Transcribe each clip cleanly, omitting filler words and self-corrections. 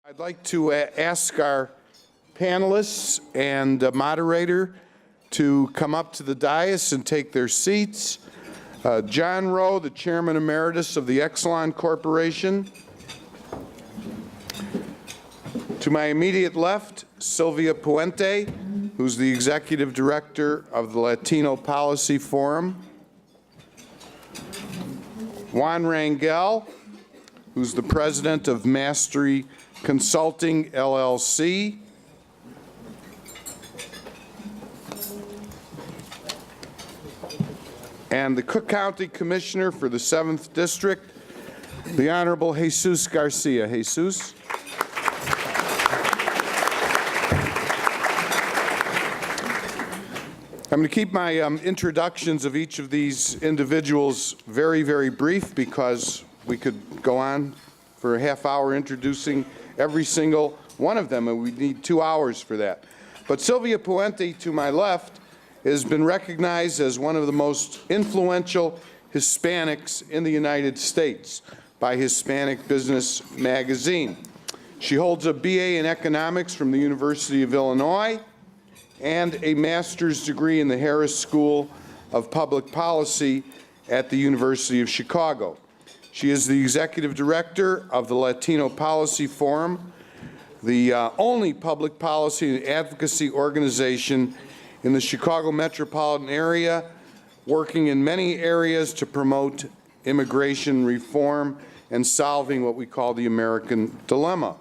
I'd like to ask our panelists and moderator to come up to the dais and take their seats. John Rowe, the Chairman Emeritus of the Exelon Corporation. To my immediate left, Sylvia Puente, who's the Executive Director of the Latino Policy Forum. Juan Rangel, who's the President of Mastery Consulting, LLC. And the Cook County Commissioner for the 7th District, the Honorable Jesus Garcia. Jesus. I'm going to keep my introductions of each of these individuals very, very brief because we could go on for a half hour introducing every single one of them, and we need 2 hours for that. But Sylvia Puente, to my left, has been recognized as one of the most influential Hispanics in the United States by Hispanic Business Magazine. She holds a BA in economics from the University of Illinois and a master's degree in the Harris School of Public Policy at the University of Chicago. She is the executive director of the Latino Policy Forum, the only public policy and advocacy organization in the Chicago metropolitan area, working in many areas to promote immigration reform and solving what we call the American dilemma.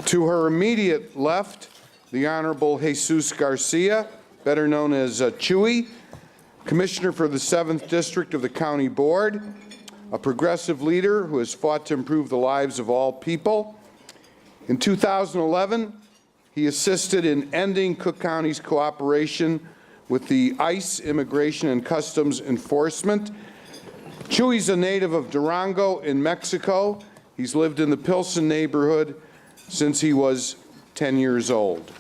To her immediate left, the Honorable Jesus Garcia, better known as Chewy, Commissioner for the 7th District of the County Board, a progressive leader who has fought to improve the lives of all people. In 2011, he assisted in ending Cook County's cooperation with the ICE, Immigration and Customs Enforcement. Chewy's a native of Durango in Mexico. He's lived in the Pilsen neighborhood since he was 10 years old.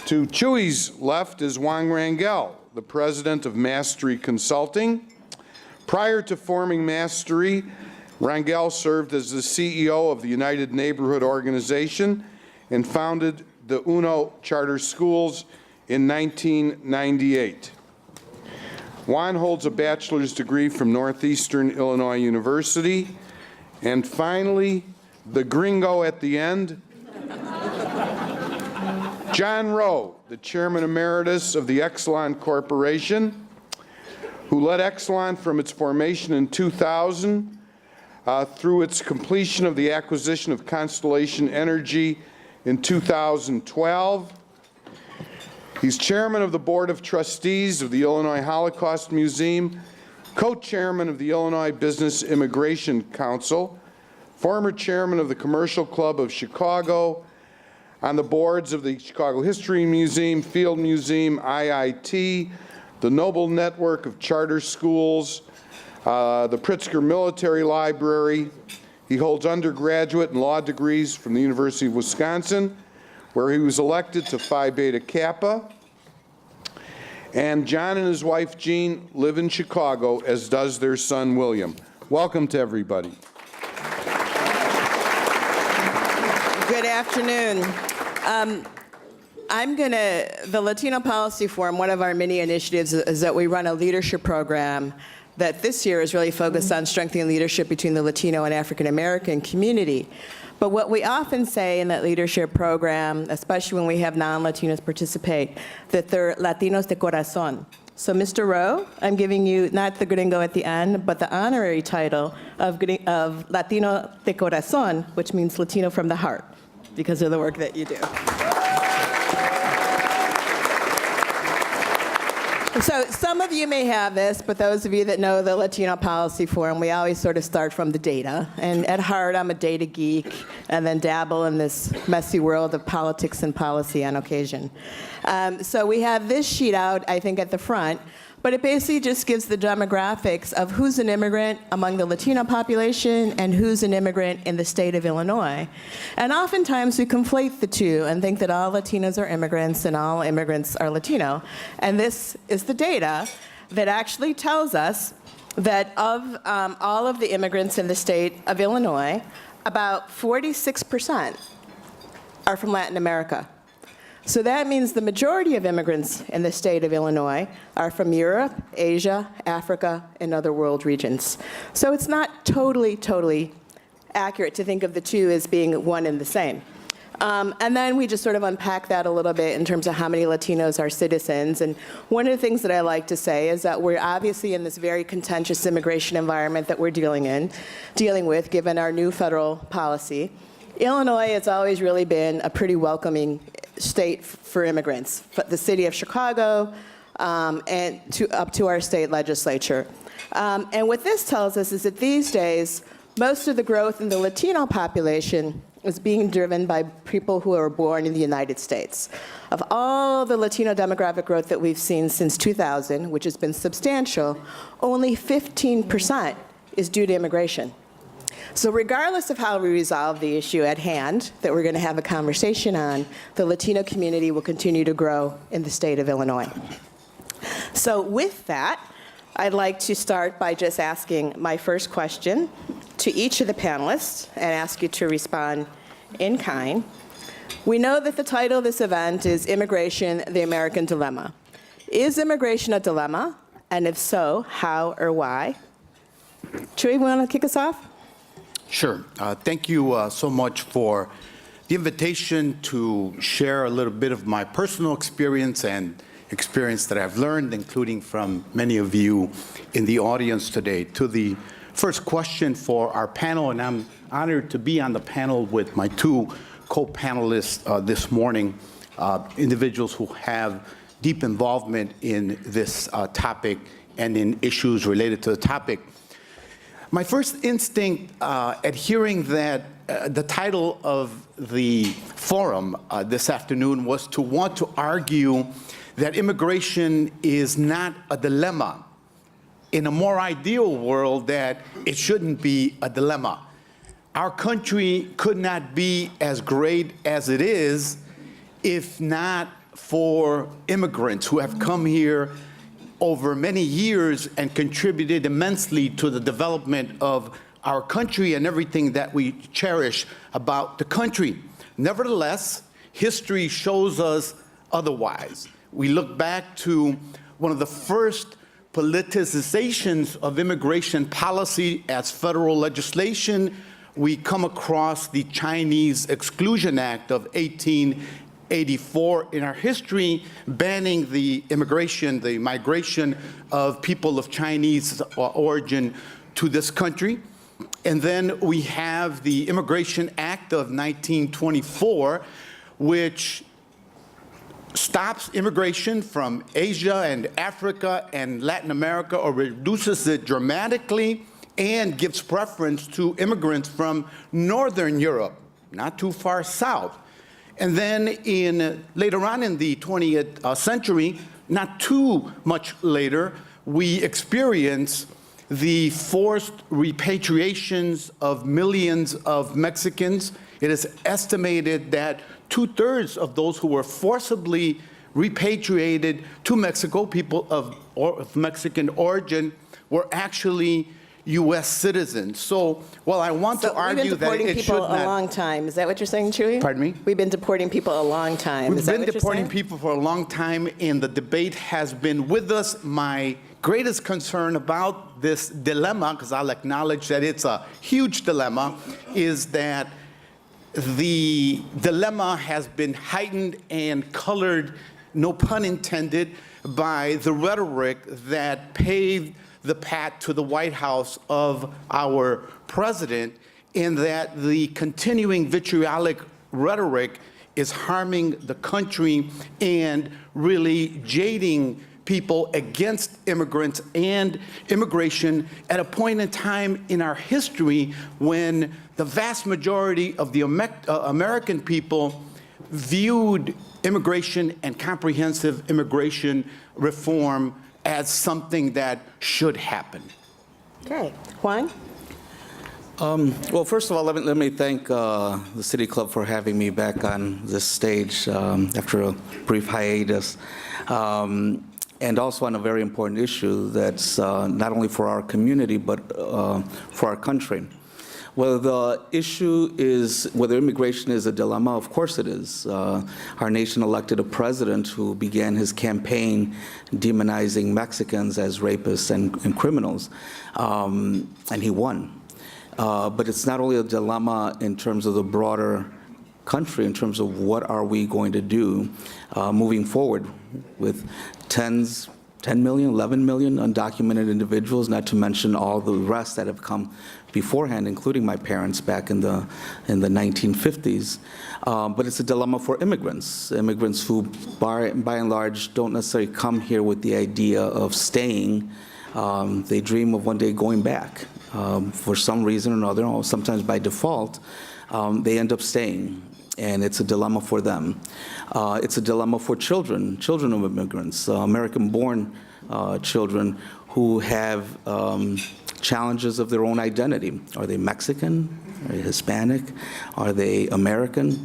To Chewy's left is Juan Rangel, the president of Mastery Consulting. Prior to forming Mastery, Rangel served as the CEO of the United Neighborhood Organization and founded the UNO Charter Schools in 1998. Juan holds a bachelor's degree from Northeastern Illinois University. And finally, the gringo at the end, John Rowe, the Chairman Emeritus of the Exelon Corporation, who led Exelon from its formation in 2000 through its completion of the acquisition of Constellation Energy in 2012. He's Chairman of the Board of Trustees of the Illinois Holocaust Museum, co-chairman of the Illinois Business Immigration Council, former chairman of the Commercial Club of Chicago, on the boards of the Chicago History Museum, Field Museum, IIT, the Noble Network of Charter Schools, the Pritzker Military Library. He holds undergraduate and law degrees from the University of Wisconsin, where he was elected to Phi Beta Kappa. And John and his wife Jean live in Chicago, as does their son William. Welcome to everybody. Good afternoon. The Latino Policy Forum, one of our many initiatives is that we run a leadership program that this year is really focused on strengthening leadership between the Latino and African American community. But what we often say in that leadership program, especially when we have non-Latinos participate, that they're Latinos de corazón. So Mr. Rowe, I'm giving you not the gringo at the end, but the honorary title of Latino de corazón, which means Latino from the heart, because of the work that you do. So some of you may have this, but those of you that know the Latino Policy Forum, we always sort of start from the data. And at heart, I'm a data geek, and then dabble in this messy world of politics and policy on occasion. So we have this sheet out, I think, at the front. But it basically just gives the demographics of who's an immigrant among the Latino population and who's an immigrant in the state of Illinois. And oftentimes we conflate the two and think that all Latinos are immigrants and all immigrants are Latino. And this is the data that actually tells us that of all of the immigrants in the state of Illinois, about 46% are from Latin America. So that means the majority of immigrants in the state of Illinois are from Europe, Asia, Africa, and other world regions. So it's not totally accurate to think of the two as being one and the same. And then we just sort of unpack that a little bit in terms of how many Latinos are citizens. And one of the things that I like to say is that we're obviously in this very contentious immigration environment that we're dealing with, given our new federal policy. Illinois has always really been a pretty welcoming state for immigrants. The city of Chicago and up to our state legislature. And what this tells us is that these days, most of the growth in the Latino population is being driven by people who are born in the United States. Of all the Latino demographic growth that we've seen since 2000, which has been substantial, only 15% is due to immigration. So regardless of how we resolve the issue at hand that we're going to have a conversation on, the Latino community will continue to grow in the state of Illinois. So with that, I'd like to start by just asking my first question to each of the panelists and ask you to respond in kind. We know that the title of this event is Immigration, the American Dilemma. Is immigration a dilemma? And if so, how or why? Chewy, want to kick us off? Sure. Thank you so much for the invitation to share a little bit of my personal experience and experience that I've learned, including from many of you in the audience today. To the first question for our panel, and I'm honored to be on the panel with my two co-panelists this morning, individuals who have deep involvement in this topic and in issues related to the topic. My first instinct at hearing that the title of the forum this afternoon was to want to argue that immigration is not a dilemma. In a more ideal world, that it shouldn't be a dilemma. Our country could not be as great as it is if not for immigrants who have come here over many years and contributed immensely to the development of our country and everything that we cherish about the country. Nevertheless, history shows us otherwise. We look back to one of the first politicizations of immigration policy as federal legislation. We come across the Chinese Exclusion Act of 1884 in our history, banning the immigration, the migration of people of Chinese origin to this country. And then we have the Immigration Act of 1924, which stops immigration from Asia and Africa and Latin America, or reduces it dramatically, and gives preference to immigrants from Northern Europe, not too far south. And then later on in the 20th century, not too much later, we experience the forced repatriations of millions of Mexicans. It is estimated that 2/3 of those who were forcibly repatriated to Mexico, people of Mexican origin, were actually U.S. citizens. So while I want to argue that it should not... We've been deporting people a long time. Is that what you're saying, Chewy? Pardon me? We've been deporting people a long time. We've been deporting people for a long time, and the debate has been with us. My greatest concern about this dilemma, because I'll acknowledge that it's a huge dilemma, is that the dilemma has been heightened and colored, no pun intended, by the rhetoric that paved the path to the White House of our president, in that the continuing vitriolic rhetoric is harming the country and really jading people against immigrants and immigration at a point in time in our history when the vast majority of the American people viewed immigration and comprehensive immigration reform as something that should happen. Okay. Juan? Well, first of all, let me thank the City Club for having me back on this stage after a brief hiatus. and also on a very important issue that's not only for our community, but for our country. Whether the issue is, whether immigration is a dilemma, of course it is. Our nation elected a president who began his campaign demonizing Mexicans as rapists and criminals, and he won. But it's not only a dilemma in terms of the broader country, in terms of what are we going to do moving forward with 10 million, 11 million undocumented individuals, not to mention all the rest that have come beforehand, including my parents back in the 1950s. But it's a dilemma for immigrants who, by and large, don't necessarily come here with the idea of staying. They dream of one day going back. For some reason or another, or sometimes by default, they end up staying. And it's a dilemma for them. It's a dilemma for children of immigrants, American-born children who have challenges of their own identity. Are they Mexican? Are they Hispanic? Are they American?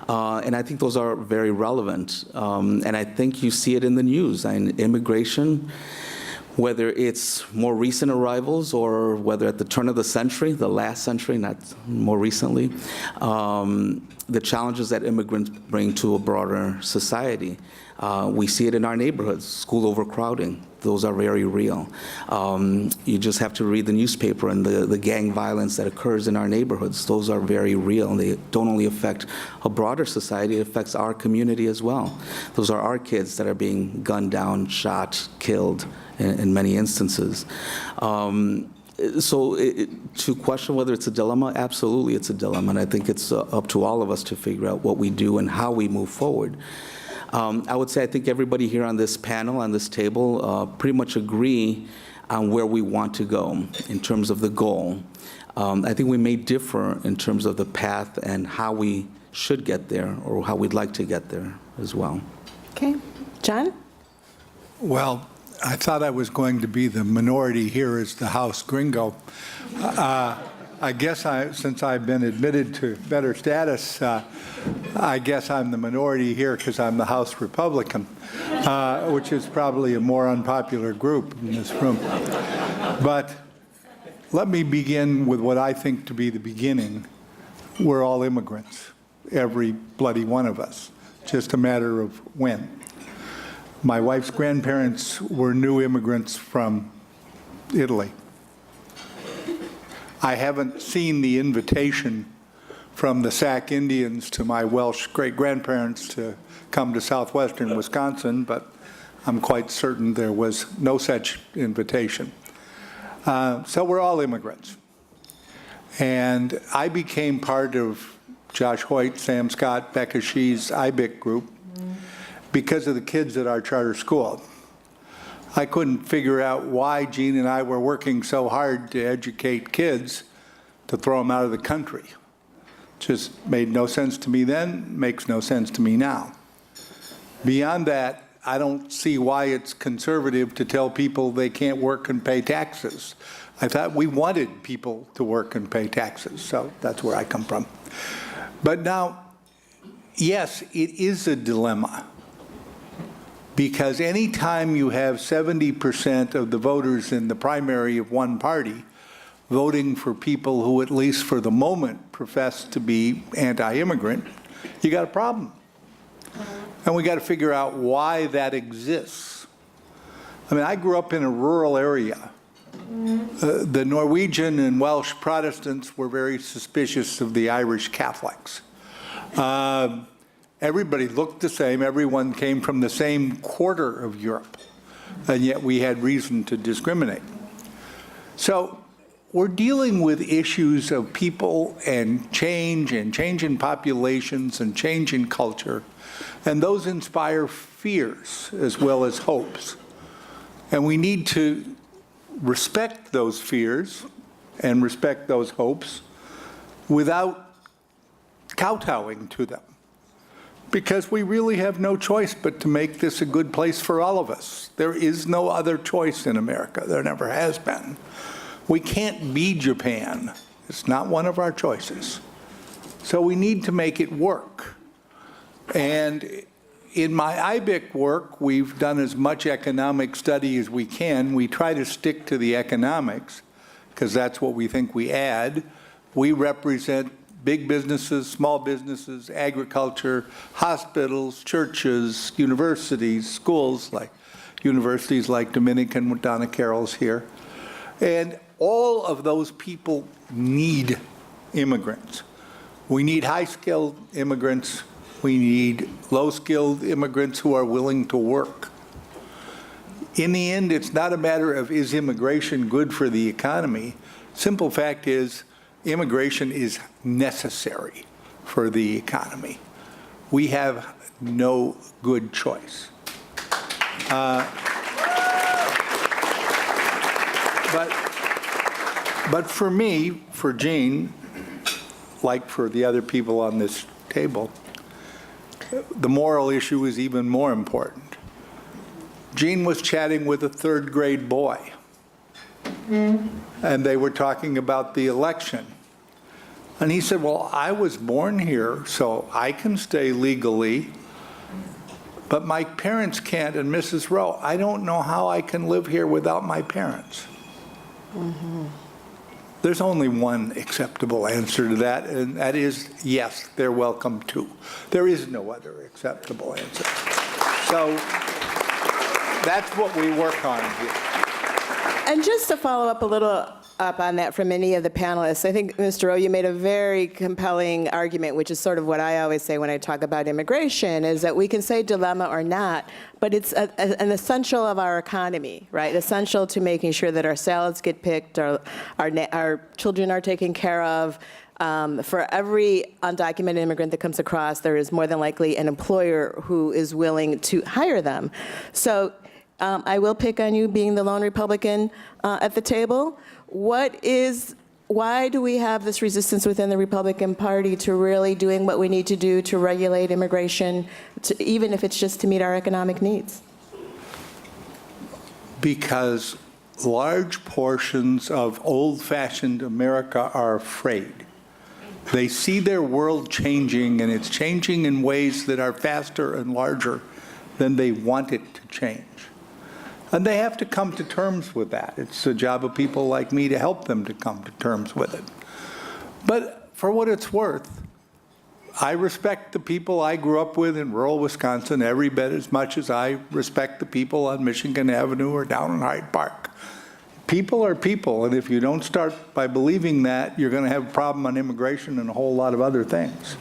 And I think those are very relevant. And I think you see it in the news. And immigration, whether it's more recent arrivals or whether at the turn of the century, the last century, not more recently, the challenges that immigrants bring to a broader society. We see it in our neighborhoods, school overcrowding. Those are very real. You just have to read the newspaper and the gang violence that occurs in our neighborhoods. Those are very real, and they don't only affect a broader society, it affects our community as well. Those are our kids that are being gunned down, shot, killed in many instances. So to question whether it's a dilemma, absolutely it's a dilemma, and I think it's up to all of us to figure out what we do and how we move forward. I would say I think everybody here on this panel, on this table, pretty much agree on where we want to go in terms of the goal. I think we may differ in terms of the path and how we should get there or how we'd like to get there as well. Okay. John? Well, I thought I was going to be the minority here as the House gringo. I guess since I've been admitted to better status, I guess I'm the minority here because I'm the House Republican, which is probably a more unpopular group in this room. But let me begin with what I think to be the beginning. We're all immigrants, every bloody one of us, just a matter of when. My wife's grandparents were new immigrants from Italy. I haven't seen the invitation from the Sac Indians to my Welsh great-grandparents to come to southwestern Wisconsin, but I'm quite certain there was no such invitation. So we're all immigrants. And I became part of Josh Hoyt, Sam Scott, Becca Shee's IBIC group because of the kids at our charter school. I couldn't figure out why Gene and I were working so hard to educate kids to throw them out of the country. Just made no sense to me then, makes no sense to me now. Beyond that, I don't see why it's conservative to tell people they can't work and pay taxes. I thought we wanted people to work and pay taxes, so that's where I come from. But now, yes, it is a dilemma. Because any time you have 70% of the voters in the primary of one party voting for people who, at least for the moment, profess to be anti-immigrant, you got a problem. And we got to figure out why that exists. I mean, I grew up in a rural area. The Norwegian and Welsh Protestants were very suspicious of the Irish Catholics. Everybody looked the same. Everyone came from the same quarter of Europe, and yet we had reason to discriminate. So we're dealing with issues of people and change in populations and change in culture, and those inspire fears as well as hopes. And we need to respect those fears and respect those hopes without kowtowing to them. Because we really have no choice but to make this a good place for all of us. There is no other choice in America. There never has been. We can't be Japan. It's not one of our choices. So we need to make it work. And in my IBIC work, we've done as much economic study as we can. We try to stick to the economics because that's what we think we add. We represent big businesses, small businesses, agriculture, hospitals, churches, universities, schools, like universities like Dominican with Donna Carroll's here. And all of those people need immigrants. We need high-skilled immigrants. We need low-skilled immigrants who are willing to work. In the end, it's not a matter of is immigration good for the economy. Simple fact is immigration is necessary for the economy. We have no good choice. But for me, for Gene, like for the other people on this table, the moral issue is even more important. Gene was chatting with a third-grade boy, and they were talking about the election. And he said, well, I was born here, so I can stay legally, but my parents can't. And Mrs. Rowe, I don't know how I can live here without my parents. There's only one acceptable answer to that, and that is, yes, they're welcome too. There is no other acceptable answer. So that's what we work on here. And just to follow up a little up on that from many of the panelists, I think, Mr. Rowe, you made a very compelling argument, which is sort of what I always say when I talk about immigration, is that we can say dilemma or not, but it's an essential of our economy, right? Essential to making sure that our salads get picked, our children are taken care of. For every undocumented immigrant that comes across, there is more than likely an employer who is willing to hire them. So I will pick on you being the lone Republican at the table. Why do we have this resistance within the Republican Party to really doing what we need to do to regulate immigration, even if it's just to meet our economic needs? Because large portions of old-fashioned America are afraid. They see their world changing, and it's changing in ways that are faster and larger than they want it to change. And they have to come to terms with that. It's the job of people like me to help them to come to terms with it. But for what it's worth, I respect the people I grew up with in rural Wisconsin every bit as much as I respect the people on Michigan Avenue or down in Hyde Park. People are people, and if you don't start by believing that, you're going to have a problem on immigration and a whole lot of other things.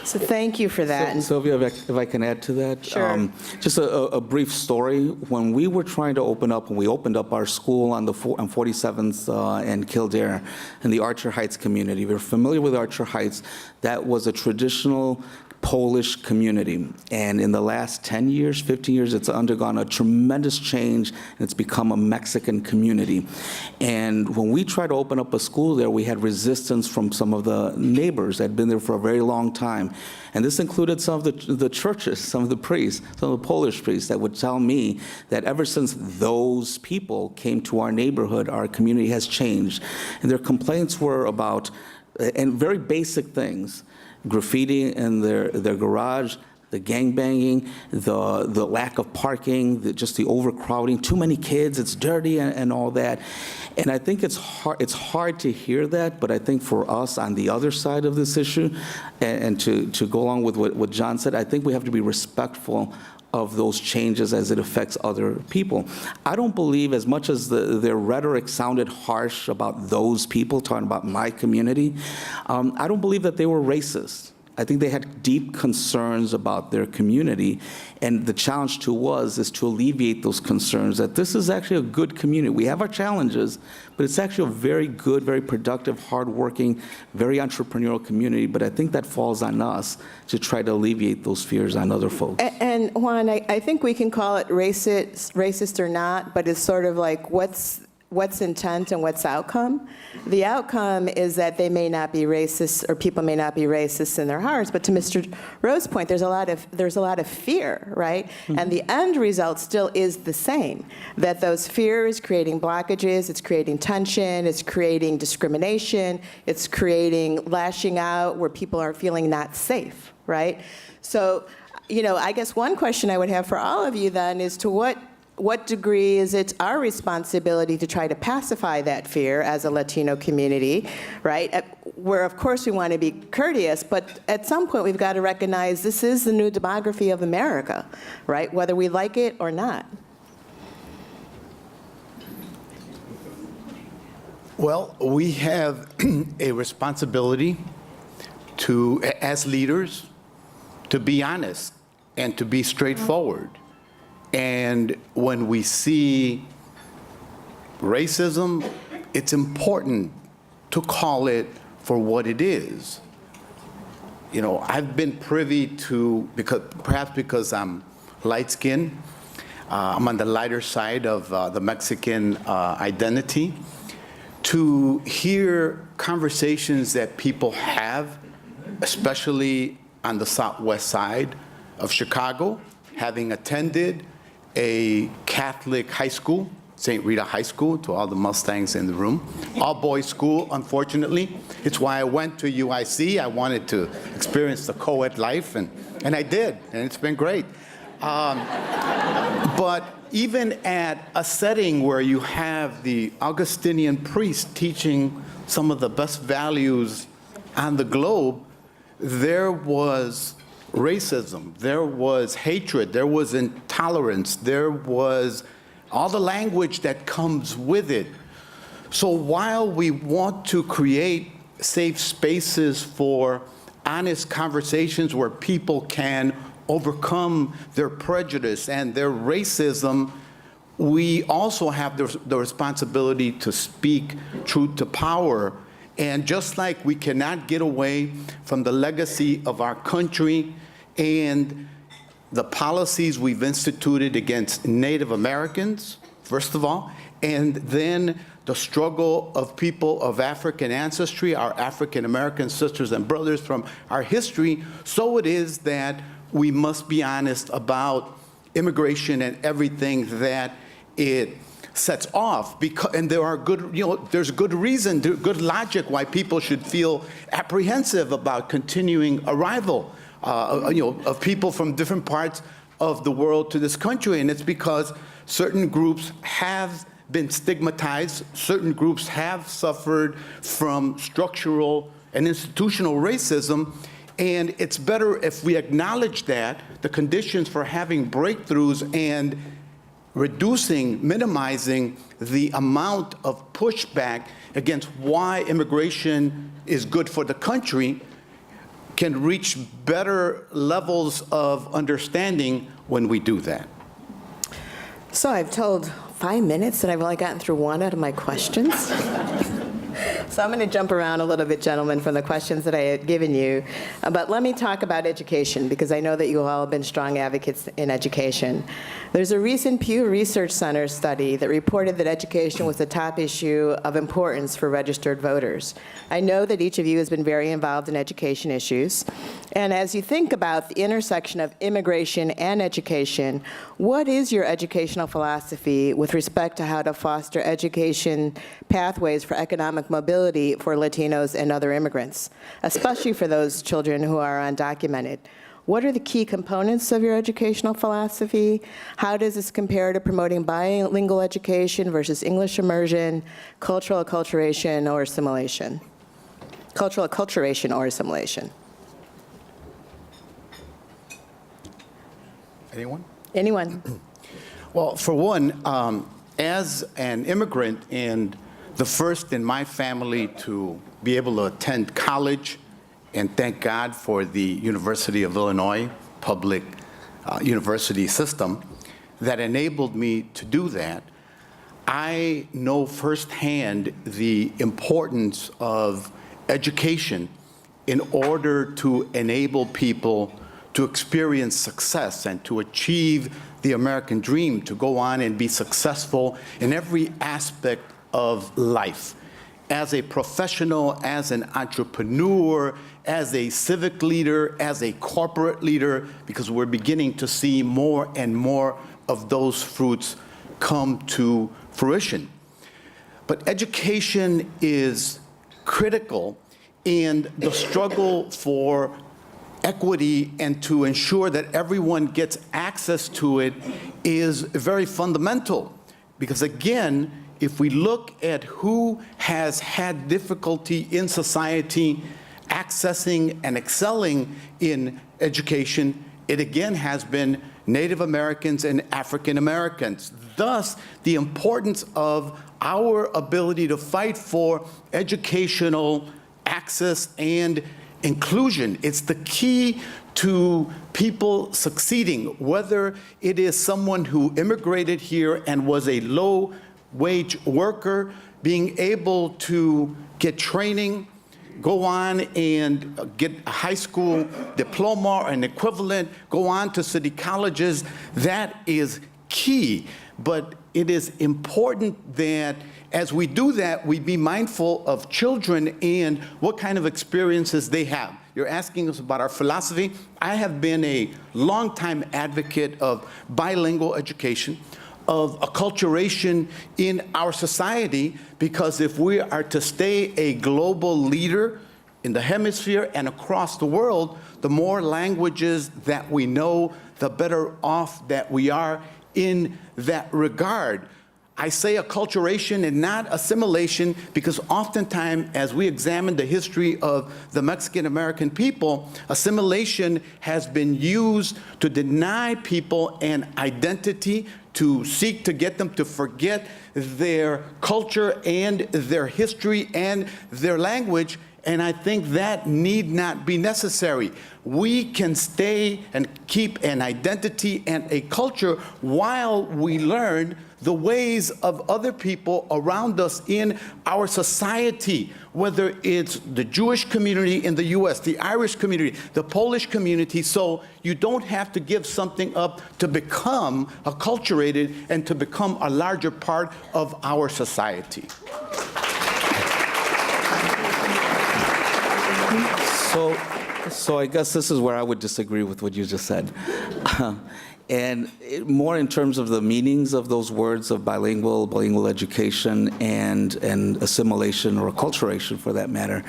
So thank you for that. Sylvia, if I can add to that. Sure. Just a brief story. When we were trying to open up, when we opened up our school on 47th and Kildare in the Archer Heights community, we're familiar with Archer Heights. That was a traditional Polish community. And in the last 10 years, 15 years, it's undergone a tremendous change, and it's become a Mexican community. And when we tried to open up a school there, we had resistance from some of the neighbors that had been there for a very long time. And this included some of the churches, some of the priests, some of the Polish priests that would tell me that ever since those people came to our neighborhood, our community has changed. And their complaints were about, and very basic things, graffiti in their garage, the gangbanging, the lack of parking, just the overcrowding, too many kids, it's dirty and all that. And I think it's hard to hear that, but I think for us on the other side of this issue, and to go along with what John said, I think we have to be respectful of those changes as it affects other people. I don't believe, as much as their rhetoric sounded harsh about those people, talking about my community, I don't believe that they were racist. I think they had deep concerns about their community, and the challenge is to alleviate those concerns, that this is actually a good community. We have our challenges, but it's actually a very good, very productive, hardworking, very entrepreneurial community, but I think that falls on us to try to alleviate those fears on other folks. And Juan, I think we can call it racist or not, but it's sort of like what's intent and what's outcome. The outcome is that they may not be racist, or people may not be racist in their hearts, but to Mr. Rowe's point, there's a lot of fear, right? Mm-hmm. And the end result still is the same, that those fears creating blockages, it's creating tension, it's creating discrimination, it's creating lashing out where people are feeling not safe, right? So I guess one question I would have for all of you then is to what degree is it our responsibility to try to pacify that fear as a Latino community, right? Where, of course, we want to be courteous, but at some point we've got to recognize this is the new demography of America, right? Whether we like it or not. Well, we have a responsibility to, as leaders, to be honest and to be straightforward. And when we see racism, it's important to call it for what it is. I've been privy to, perhaps because I'm light-skinned, I'm on the lighter side of the Mexican identity, to hear conversations that people have, especially on the southwest side of Chicago, having attended a Catholic high school, St. Rita High School, to all the Mustangs in the room, all-boys school, unfortunately. It's why I went to UIC. I wanted to experience the co-ed life, and I did, and it's been great. But even at a setting where you have the Augustinian priest teaching some of the best values on the globe, there was racism, there was hatred, there was intolerance, there was all the language that comes with it. So while we want to create safe spaces for honest conversations where people can overcome their prejudice and their racism, we also have the responsibility to speak truth to power. And just like we cannot get away from the legacy of our country and the policies we've instituted against Native Americans, first of all, and then the struggle of people of African ancestry, our African American sisters and brothers from our history, so it is that we must be honest about immigration and everything that it sets off. And there are good, there's good reason, good logic why people should feel apprehensive about continuing arrival, of people from different parts of the world to this country. And it's because certain groups have been stigmatized, certain groups have suffered from structural and institutional racism. And it's better if we acknowledge that, the conditions for having breakthroughs and minimizing the amount of pushback against why immigration is good for the country can reach better levels of understanding when we do that. So I've told 5 minutes and I've only gotten through one out of my questions. So I'm going to jump around a little bit, gentlemen, from the questions that I had given you. But let me talk about education, because I know that you all have been strong advocates in education. There's a recent Pew Research Center study that reported that education was the top issue of importance for registered voters. I know that each of you has been very involved in education issues. And as you think about the intersection of immigration and education, what is your educational philosophy with respect to how to foster education pathways for economic mobility for Latinos and other immigrants, especially for those children who are undocumented? What are the key components of your educational philosophy? How does this compare to promoting bilingual education versus English immersion, cultural acculturation or assimilation? Cultural acculturation or assimilation? Anyone? Anyone? Well, for one, as an immigrant and the first in my family to be able to attend college, and thank God for the University of Illinois public university system that enabled me to do that, I know firsthand the importance of education in order to enable people to experience success and to achieve the American dream, to go on and be successful in every aspect of life. As a professional, as an entrepreneur, as a civic leader, as a corporate leader, because we're beginning to see more and more of those fruits come to fruition. But education is critical, and the struggle for equity and to ensure that everyone gets access to it is very fundamental. Because again, if we look at who has had difficulty in society accessing and excelling in education, it again has been Native Americans and African Americans. Thus, the importance of our ability to fight for educational access and inclusion. It's the key to people succeeding, whether it is someone who immigrated here and was a low-wage worker, being able to get training, go on and get a high school diploma or an equivalent, go on to city colleges. That is key. But it is important that as we do that, we be mindful of children and what kind of experiences they have. You're asking us about our philosophy. I have been a longtime advocate of bilingual education, of acculturation in our society, because if we are to stay a global leader in the hemisphere and across the world, the more languages that we know, the better off that we are in that regard. I say acculturation and not assimilation because oftentimes as we examine the history of the Mexican-American people, assimilation has been used to deny people an identity, to seek to get them to forget their culture and their history and their language, and I think that need not be necessary. We can stay and keep an identity and a culture while we learn the ways of other people around us in our society, whether it's the Jewish community in the US, the Irish community, the Polish community, so you don't have to give something up to become acculturated and to become a larger part of our society. So I guess this is where I would disagree with what you just said. And more in terms of the meanings of those words of bilingual education, and assimilation or acculturation for that matter.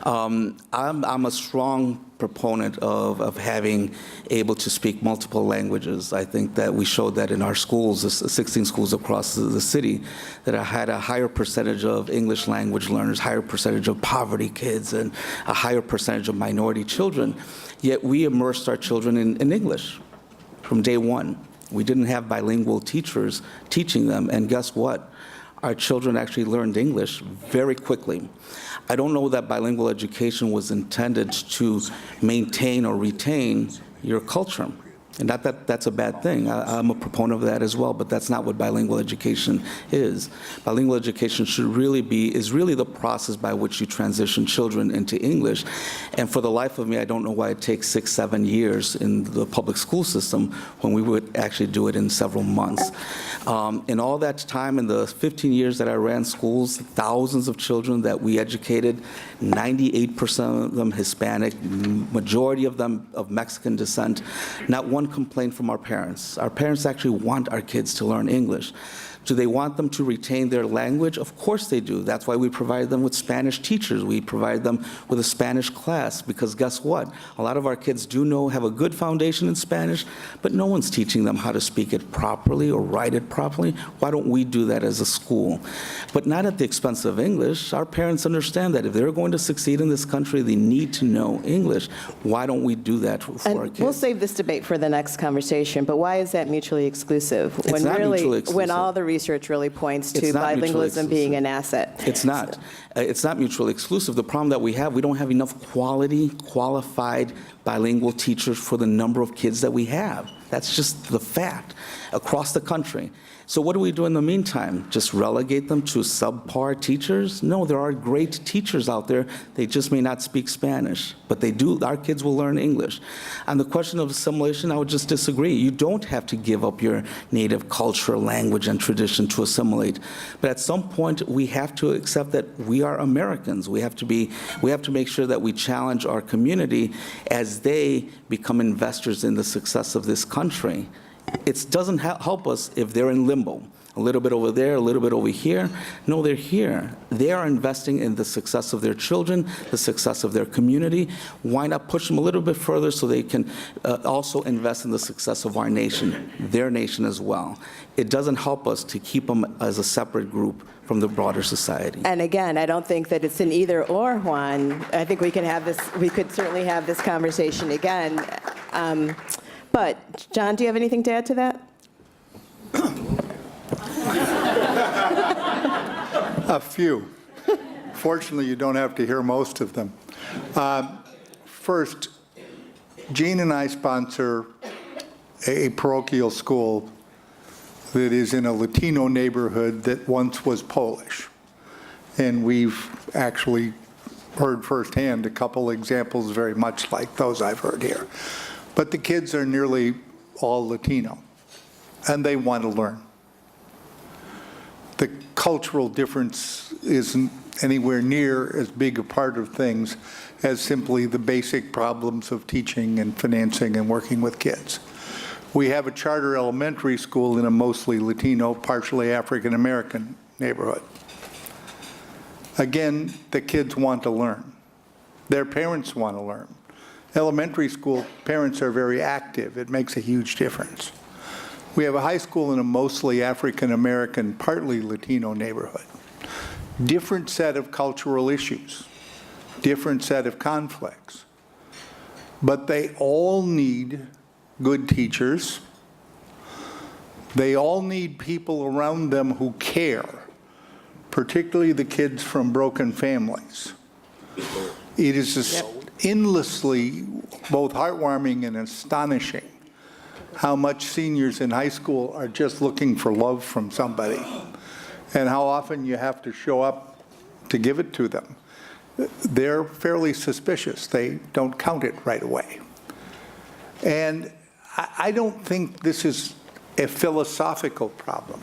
I'm a strong proponent of having able to speak multiple languages. I think that we showed that in our schools, the 16 schools across the city, that I had a higher percentage of English language learners, higher percentage of poverty kids, and a higher percentage of minority children. Yet we immersed our children in English from day one. We didn't have bilingual teachers teaching them, and guess what? Our children actually learned English very quickly. I don't know that bilingual education was intended to maintain or retain your culture. And not that that's a bad thing. I'm a proponent of that as well, but that's not what bilingual education is. Bilingual education is really the process by which you transition children into English. And for the life of me, I don't know why it takes 6, 7 years in the public school system when we would actually do it in several months. In all that time, in the 15 years that I ran schools, thousands of children that we educated, 98% of them Hispanic, majority of them of Mexican descent, not one complaint from our parents. Our parents actually want our kids to learn English. Do they want them to retain their language? Of course they do. That's why we provide them with Spanish teachers. We provide them with a Spanish class, because guess what? A lot of our kids do have a good foundation in Spanish, but no one's teaching them how to speak it properly or write it properly. Why don't we do that as a school? But not at the expense of English. Our parents understand that if they're going to succeed in this country, they need to know English. Why don't we do that for our kids? We'll save this debate for the next conversation, but why is that mutually exclusive? It's not mutually exclusive. When all the research really points to It's not mutually bilingualism being an asset. It's not. It's not mutually exclusive. The problem that we don't have enough qualified bilingual teachers for the number of kids that we have. That's just the fact across the country. So what do we do in the meantime? Just relegate them to subpar teachers? No, there are great teachers out there. They just may not speak Spanish, but they do. Our kids will learn English. On the question of assimilation, I would just disagree. You don't have to give up your native culture, language, and tradition to assimilate. But at some point, we have to accept that we are Americans. We have to make sure that we challenge our community as they become investors in the success of this country. It doesn't help us if they're in limbo. a little bit over there, a little bit over here. No, they're here. They are investing in the success of their children, the success of their community. Why not push them a little bit further so they can also invest in the success of our nation, their nation as well? It doesn't help us to keep them as a separate group from the broader society. And again, I don't think that it's an either or, Juan. I think we could certainly have this conversation again. But, John, do you have anything to add to that? A few. Fortunately, you don't have to hear most of them. First, Jean and I sponsor a parochial school that is in a Latino neighborhood that once was Polish. And we've actually heard firsthand a couple examples very much like those I've heard here. But the kids are nearly all Latino, and they want to learn. The cultural difference isn't anywhere near as big a part of things as simply the basic problems of teaching and financing and working with kids. We have a charter elementary school in a mostly Latino, partially African-American neighborhood. Again, the kids want to learn. Their parents want to learn. Elementary school parents are very active. It makes a huge difference. We have a high school in a mostly African-American, partly Latino neighborhood. Different set of cultural issues, different set of conflicts. But they all need good teachers. They all need people around them who care, particularly the kids from broken families. It is just endlessly both heartwarming and astonishing how much seniors in high school are just looking for love from somebody, and how often you have to show up to give it to them. They're fairly suspicious. They don't count it right away. And I don't think this is a philosophical problem.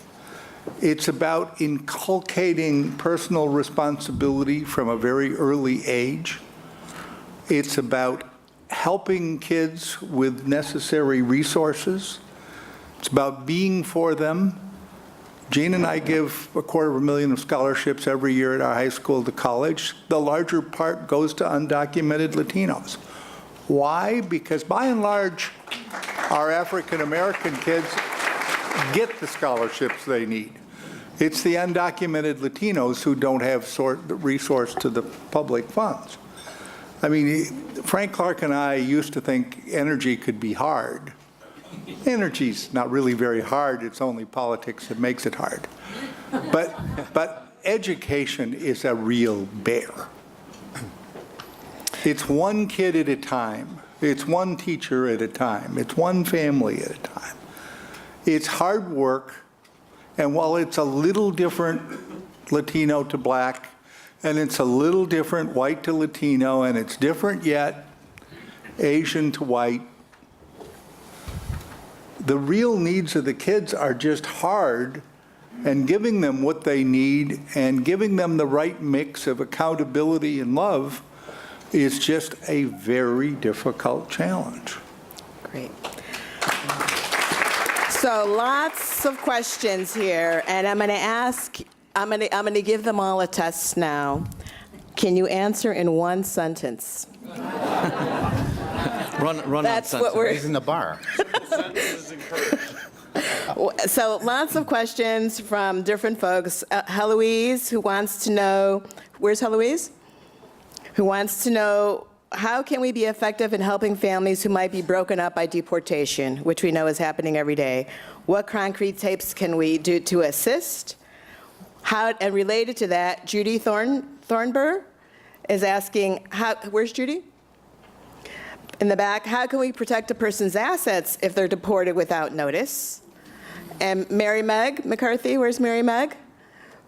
It's about inculcating personal responsibility from a very early age. It's about helping kids with necessary resources. It's about being for them. Jean and I give $250,000 of scholarships every year at our high school to college. The larger part goes to undocumented Latinos. Why? Because by and large, our African-American kids get the scholarships they need. It's the undocumented Latinos who don't have resource to the public funds. I mean, Frank Clark and I used to think energy could be hard. Energy's not really very hard. It's only politics that makes it hard. But education is a real bear. It's one kid at a time. It's one teacher at a time. It's one family at a time. It's hard work, and while it's a little different Latino to black, and it's a little different white to Latino, and it's different yet Asian to white, the real needs of the kids are just hard, and giving them what they need and giving them the right mix of accountability and love is just a very difficult challenge. Great. So lots of questions here, and I'm going to give them all a test now. Can you answer in one sentence? Run That's on what we're- raising the bar. So lots of questions from different folks. Heloise, who wants to know, where's Heloise? Who wants to know, how can we be effective in helping families who might be broken up by deportation, which we know is happening every day? What concrete steps can we do to assist? And related to that, Judy Thornburg is asking, where's Judy? In the back, how can we protect a person's assets if they're deported without notice? And Mary Meg McCarthy, where's Mary Meg?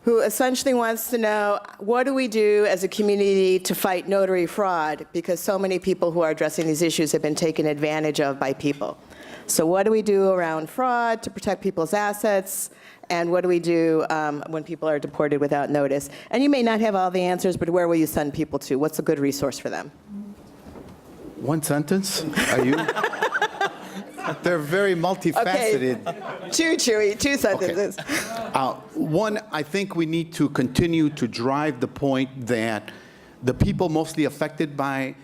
Who essentially wants to know, what do we do as a community to fight notary fraud? Because so many people who are addressing these issues have been taken advantage of by people. So what do we do around fraud to protect people's assets? And what do we do when people are deported without notice? And you may not have all the answers, but where will you send people to? What's a good resource for them? One sentence? Are you? They're very multifaceted. Two, Chewy, two sentences. One, I think we need to continue to drive the point that the people mostly affected by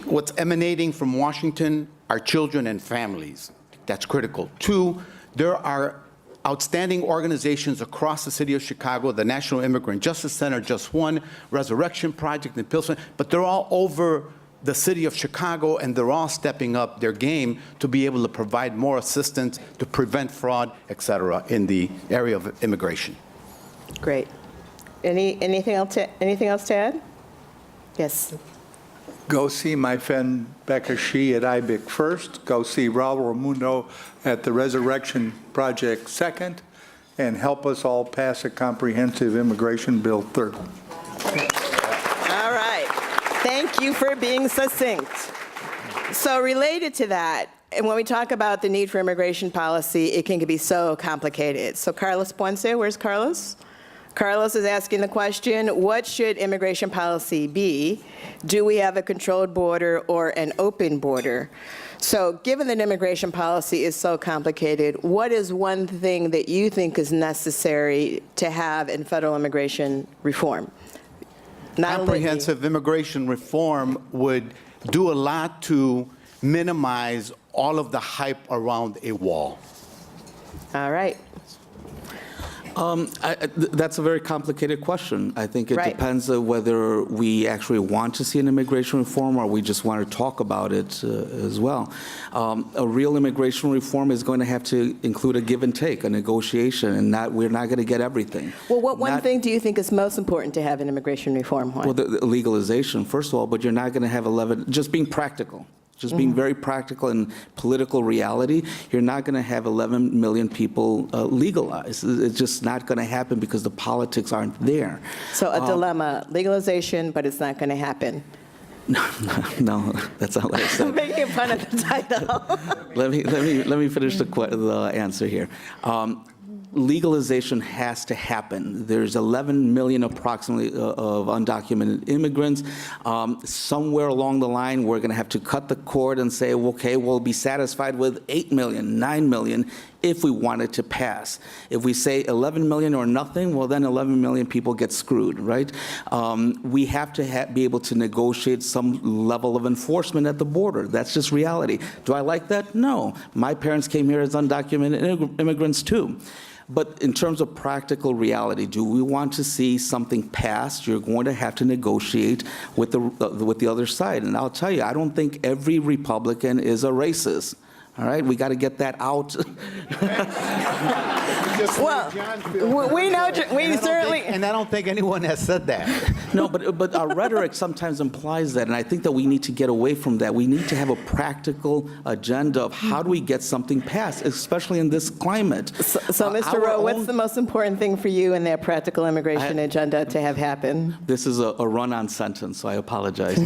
what's emanating from Washington are children and families. That's critical. Two, there are outstanding organizations across the city of Chicago. The National Immigrant Justice Center just won, Resurrection Project and Pilsen, but they're all over the city of Chicago, and they're all stepping up their game to be able to provide more assistance to prevent fraud, et cetera, in the area of immigration. Great. Anything else to add? Yes. Go see my friend Becca Shee at IBIC first. Go see Raul Ramundo at the Resurrection Project second, and help us all pass a comprehensive immigration bill third. All right. Thank you for being succinct. So related to that, and when we talk about the need for immigration policy, it can be so complicated. So Carlos Puente, where's Carlos? Carlos is asking the question, what should immigration policy be? Do we have a controlled border or an open border? So given that immigration policy is so complicated, what is one thing that you think is necessary to have in federal immigration reform? Comprehensive immigration reform would do a lot to minimize all of the hype around a wall. All right. That's a very complicated question. I think it Right. depends on whether we actually want to see an immigration reform or we just want to talk about it as well. A real immigration reform is going to have to include a give and take, a negotiation, and we're not going to get everything. Well, what one thing do you think is most important to have in immigration reform, Juan? Well, the legalization, first of all, but you're not going to have 11, just being practical. Just being very practical in political reality, you're not going to have 11 million people legalized. It's just not going to happen because the politics aren't there. So a dilemma, legalization, but it's not going to happen. No, that's not what I said. I'm making fun of the title. Let me finish the answer here. Legalization has to happen. There's 11 million approximately of undocumented immigrants. Somewhere along the line, we're going to have to cut the cord and say, okay, we'll be satisfied with 8 million, 9 million if we want it to pass. If we say 11 million or nothing, well, then 11 million people get screwed, right? We have to be able to negotiate some level of enforcement at the border. That's just reality. Do I like that? No. My parents came here as undocumented immigrants too. But in terms of practical reality, do we want to see something passed? You're going to have to negotiate with the other side. And I'll tell you, I don't think every Republican is a racist. All right, we got to get that out. Well, we know, we certainly. And I don't think anyone has said that. No, but our rhetoric sometimes implies that, and I think that we need to get away from that. We need to have a practical agenda of how do we get something passed, especially in this climate. So Mr. Rowe, what's the most important thing for you in that practical immigration agenda to have happen? This is a run-on sentence, so I apologize.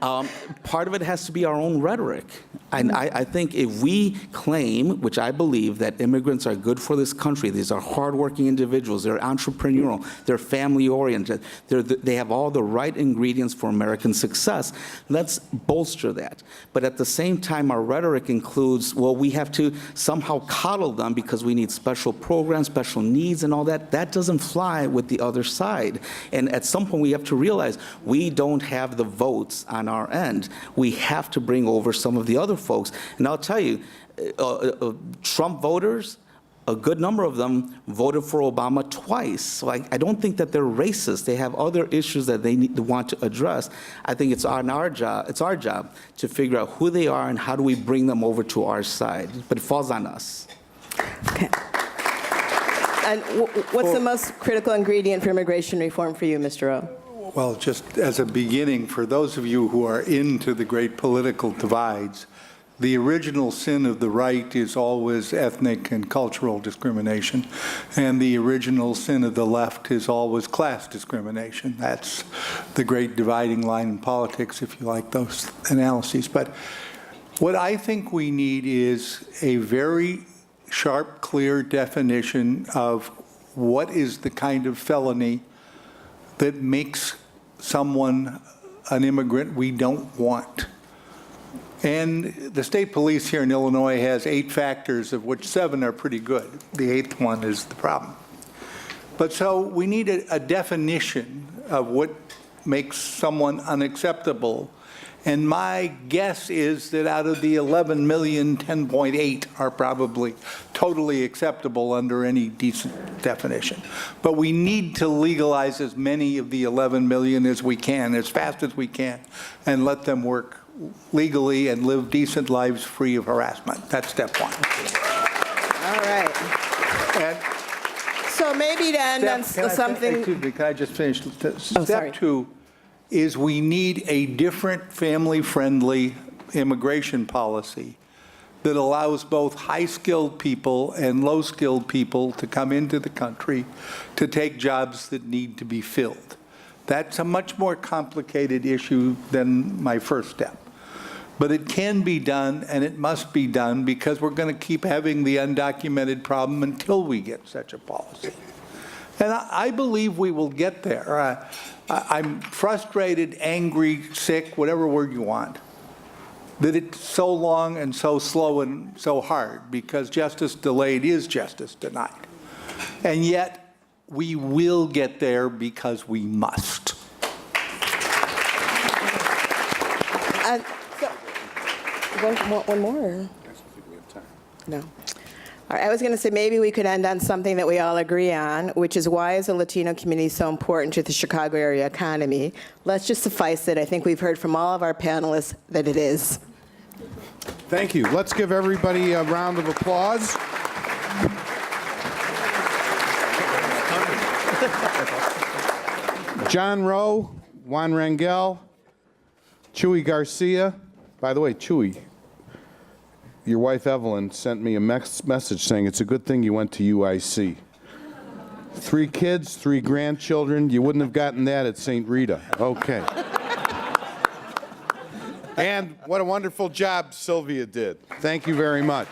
Part of it has to be our own rhetoric. And I think if we claim, which I believe, that immigrants are good for this country, these are hardworking individuals, they're entrepreneurial, they're family-oriented, they have all the right ingredients for American success, let's bolster that. But at the same time, our rhetoric includes, well, we have to somehow coddle them because we need special programs, special needs, and all that. That doesn't fly with the other side. And at some point, we have to realize we don't have the votes on our end. We have to bring over some of the other folks. And I'll tell you, Trump voters, a good number of them voted for Obama twice. So I don't think that they're racist. They have other issues that they want to address. I think it's our job to figure out who they are and how do we bring them over to our side. But it falls on us. Okay. And what's the most critical ingredient for immigration reform for you, Mr. Rowe? Well, just as a beginning, for those of you who are into the great political divides, the original sin of the right is always ethnic and cultural discrimination, and the original sin of the left is always class discrimination. That's the great dividing line in politics, if you like those analyses. But what I think we need is a very sharp, clear definition of what is the kind of felony that makes someone an immigrant we don't want. And the state police here in Illinois has 8 factors, of which 7 are pretty good. The 8th one is the problem. But so we need a definition of what makes someone unacceptable. And my guess is that out of the 11 million, 10.8 are probably totally acceptable under any decent definition. But we need to legalize as many of the 11 million as we can, as fast as we can, and let them work legally and live decent lives free of harassment. That's step 1. All right. And So maybe to end on something. Excuse me, can I just finish? Oh, sorry. Step 2 is we need a different family-friendly immigration policy that allows both high-skilled people and low-skilled people to come into the country to take jobs that need to be filled. That's a much more complicated issue than my first step. But it can be done, and it must be done, because we're going to keep having the undocumented problem until we get such a policy. And I believe we will get there. I'm frustrated, angry, sick, whatever word you want, that it's so long and so slow and so hard, because justice delayed is justice denied. And yet, we will get there because we must. One more? No. All right, I was going to say maybe we could end on something that we all agree on, which is why is the Latino community so important to the Chicago area economy? Let's just suffice it. I think we've heard from all of our panelists that it is. Thank you. Let's give everybody a round of applause. John Rowe, Juan Rangel, Chuy Garcia. By the way, Chuy, your wife Evelyn sent me a message saying it's a good thing you went to UIC. 3 kids, 3 grandchildren. You wouldn't have gotten that at St. Rita. Okay. And what a wonderful job Sylvia did. Thank you very much.